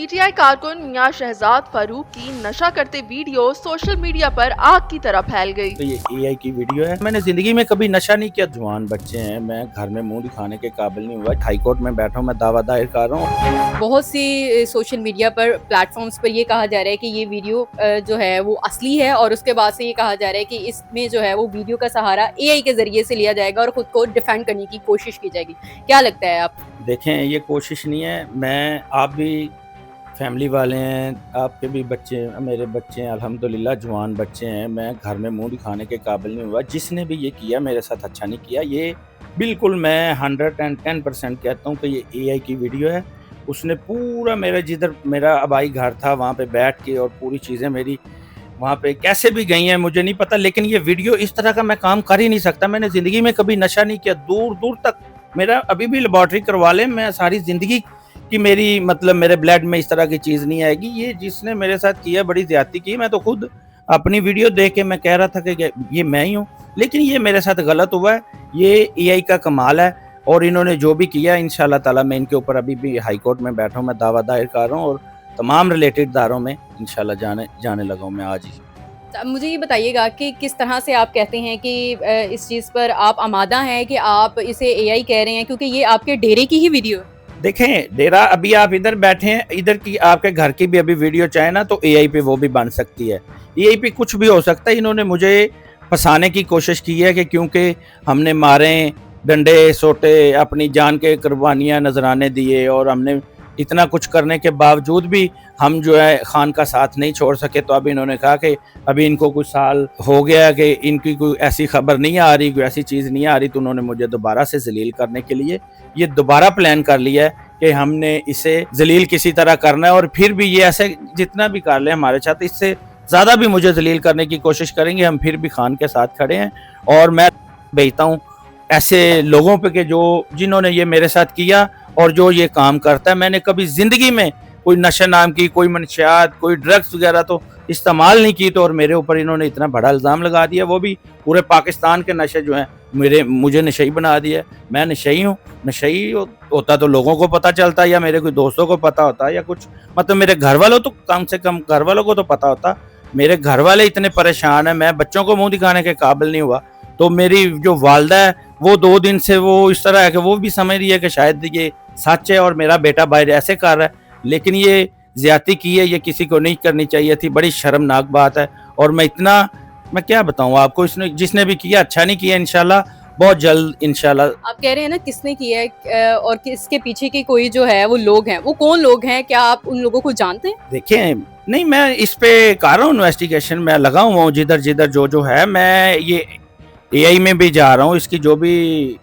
PTI कारकुन मियां शहजाद फारूक की नशा करते वीडियो सोशल मीडिया पर आग की तरह फैल गई। तो ये एआई की वीडियो है। मैंने जिंदगी में कभी नशा नहीं किया। जवान बच्चे हैं, मैं घर में मुंह दिखाने के काबिल नहीं हुआ। हाई कोर्ट में बैठा हूं, मैं दावा दायर कर रहा हूं। बहुत सी सोशल मीडिया पर प्लेटफॉर्म्स पर ये कहा जा रहा है कि ये वीडियो जो है वो असली है, और उसके बाद से ये कहा जा रहा है कि इसमें जो है वो वीडियो का सहारा एआई के जरिए से लिया जाएगा और खुद को डिफेंड करने की कोशिश की जाएगी। क्या लगता है आप? देखें, ये कोशिश नहीं है। आप भी फैमिली वाले हैं, आपके भी बच्चे, मेरे बच्चे हैं, अल्हम्दुलिल्लाह जवान बच्चे हैं। मैं घर में मुंह दिखाने के काबिल नहीं हुआ। जिसने भी ये किया मेरे साथ अच्छा नहीं किया। ये बिल्कुल मैं 110% कहता हूँ कि ये एआई की वीडियो है। उसने पूरा जिधर मेरा आबाई घर था वहाँ पे बैठ के, और पूरी चीज़ें मेरी वहाँ पे कैसे भी गई हैं मुझे नहीं पता, लेकिन ये वीडियो इस तरह का मैं काम कर ही नहीं सकता। मैंने ज़िंदगी में कभी नशा नहीं किया, दूर दूर तक। मेरा अभी भी लेबॉर्ट्री करवा लें, मैं सारी ज़िंदगी कि मेरे ब्लड में इस तरह की चीज़ नहीं आएगी। ये जिसने मेरे साथ किया, बड़ी ज़्यादती की। मैं तो खुद अपनी वीडियो देख के मैं कह रहा था कि ये मैं ही हूँ, लेकिन ये मेरे साथ गलत हुआ है। ये एआई का कमाल है, और इन्होंने जो भी किया इंशाल्लाह ताला मैं इनके ऊपर अभी भी हाई कोर्ट में बैठा हूँ, मैं दावा दायर कर रहा हूँ, और तमाम रिलेटेड दारों में इंशाल्लाह जाने लगा हूँ मैं आज ही। मुझे ये बताइएगा कि किस तरह से आप कहते हैं कि इस चीज़ पर आप आमादा हैं कि आप इसे एआई कह रहे हैं, क्योंकि ये आपके डेरे की ही वीडियो है। देखें, डेरा अभी आप इधर बैठे हैं, इधर की आपके घर की भी अभी वीडियो चाहे ना तो एआई पे वो भी बन सकती है। एआई पे कुछ भी हो सकता है। इन्होंने मुझे फंसाने की कोशिश की है कि क्योंकि हमने मारे डंडे सोटे, अपनी जान के कुर्बानियाँ नजराने दिए, और हमने इतना कुछ करने के बावजूद भी हम जो है खान का साथ नहीं छोड़ सके। तो अब इन्होंने कहा कि अभी इनको कुछ साल हो गया कि इनकी कोई ऐसी खबर नहीं आ रही, कोई ऐसी चीज़ नहीं आ रही, तो उन्होंने मुझे दोबारा से जलील करने के लिए ये दोबारा प्लान कर लिया है कि हमने इसे जलील किसी तरह करना है। और फिर भी ये ऐसे जितना भी कर ले हमारे साथ, इससे ज़्यादा भी मुझे जलील करने की कोशिश करेंगे। हम फिर भी खान के साथ खड़े हैं, और मैं भेजता हूँ ऐसे लोगों पे कि जिन्होंने ये मेरे साथ किया और जो ये काम करता है। मैंने कभी ज़िंदगी में कोई नशा नाम की, कोई मनशियात, कोई ड्रग्स वगैरह तो इस्तेमाल नहीं की, तो और मेरे ऊपर इन्होंने इतना बड़ा इल्ज़ाम लगा दिया, वो भी पूरे पाकिस्तान के नशे जो हैं मुझे नशई बना दिया। मैं नशई हूँ। नशई होता तो लोगों को पता चलता, या मेरे कोई दोस्तों को पता होता, या कुछ मतलब मेरे घर वालों तो कम से कम घर वालों को तो पता होता। मेरे घर वाले इतने परेशान हैं, मैं बच्चों को मुँह दिखाने के काबिल नहीं हुआ। तो मेरी जो वालदा है वो 2 दिन से वो इस तरह है कि वो भी समझ रही है कि शायद ये सच है और मेरा बेटा बाहर ऐसे कर रहा है, लेकिन ये ज्यादती की है, ये किसी को नहीं करनी चाहिए थी। बड़ी शर्मनाक बात है, और मैं क्या बताऊं आपको, जिसने भी किया अच्छा नहीं किया। इंशाल्लाह बहुत जल्द इंशाल्लाह। आप कह रहे हैं ना किसने किया है, और किसके पीछे के कोई जो है वो लोग हैं, वो कौन लोग हैं? क्या आप उन लोगों को जानते हैं? देखिए, नहीं, मैं इस पे कर रहा हूँ इन्वेस्टिगेशन, मैं लगा हुआ हूँ जिधर जिधर जो है। मैं ये एआई में भी जा रहा हूँ, इसकी जो भी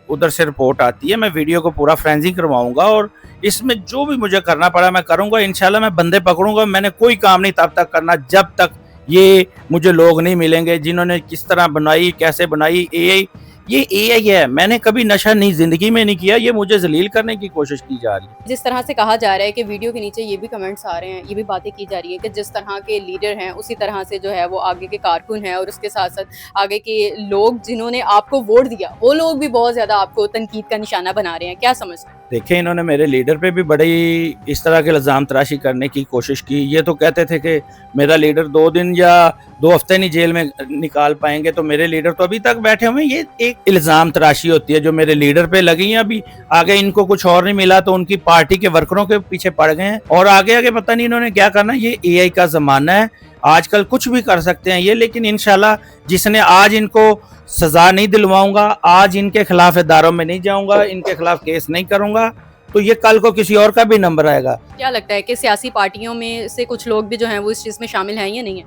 उधर से रिपोर्ट आती है मैं वीडियो को पूरा फ्रेंजिंग करवाऊंगा, और इसमें जो भी मुझे करना पड़ा मैं करूंगा। इंशाल्लाह मैं बंदे पकड़ूंगा। मैंने कोई काम नहीं तब तक करना जब तक ये मुझे लोग नहीं मिलेंगे जिन्होंने किस तरह बनाई, कैसे बनाई एआई। ये एआई है, मैंने कभी नशा नहीं जिंदगी में नहीं किया। ये मुझे जलील करने की कोशिश की जा रही है। जिस तरह से कहा जा रहा है कि वीडियो के नीचे ये भी कमेंट्स आ रहे हैं, ये भी बातें की जा रही है कि जिस तरह के लीडर हैं उसी तरह से जो है वो आगे के कारकुन हैं, और उसके साथ साथ आगे के लोग जिन्होंने आपको वोट दिया वो लोग भी बहुत ज्यादा आपको तनकीद का निशाना बना रहे हैं। क्या समझते हैं? देखें, इन्होंने मेरे लीडर पे भी बड़ी इस तरह के इल्ज़ाम तराशी करने की कोशिश की। ये तो कहते थे कि मेरा लीडर 2 दिन या 2 हफ्ते नहीं जेल में निकाल पाएंगे, तो मेरे लीडर तो अभी तक बैठे हुए हैं। ये एक इल्ज़ाम तराशी होती है जो मेरे लीडर पे लगी है। अभी आगे इनको कुछ और नहीं मिला तो उनकी पार्टी के वर्करों के पीछे पड़ गए हैं, और आगे आगे पता नहीं इन्होंने क्या करना। ये एआई का ज़माना है, आजकल कुछ भी कर सकते हैं ये, लेकिन इंशाल्लाह जिसने आज इनको सजा नहीं दिलवाऊंगा, आज इनके खिलाफ इदारों में नहीं जाऊंगा, इनके खिलाफ केस नहीं करूंगा, तो ये कल को किसी और का भी नंबर आएगा। क्या लगता है कि सियासी पार्टियों में से कुछ लोग भी जो हैं वो इस चीज़ में शामिल हैं या नहीं है?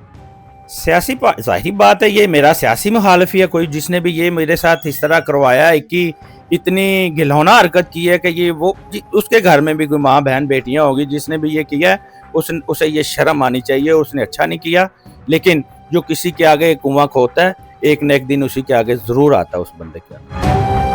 सियासी जाहिर बात है, ये मेरा सियासी मुखालिफ है कोई, जिसने भी ये मेरे साथ इस तरह करवाया है कि इतनी घिनौना हरकत की है कि ये वो उसके घर में भी कोई माँ बहन बेटियां होगी, जिसने भी ये किया है उसे ये शर्म आनी चाहिए। उसने अच्छा नहीं किया, लेकिन जो किसी के आगे कुआं खोता है एक न एक दिन उसी के आगे जरूर आता है उस बंदे के आगे।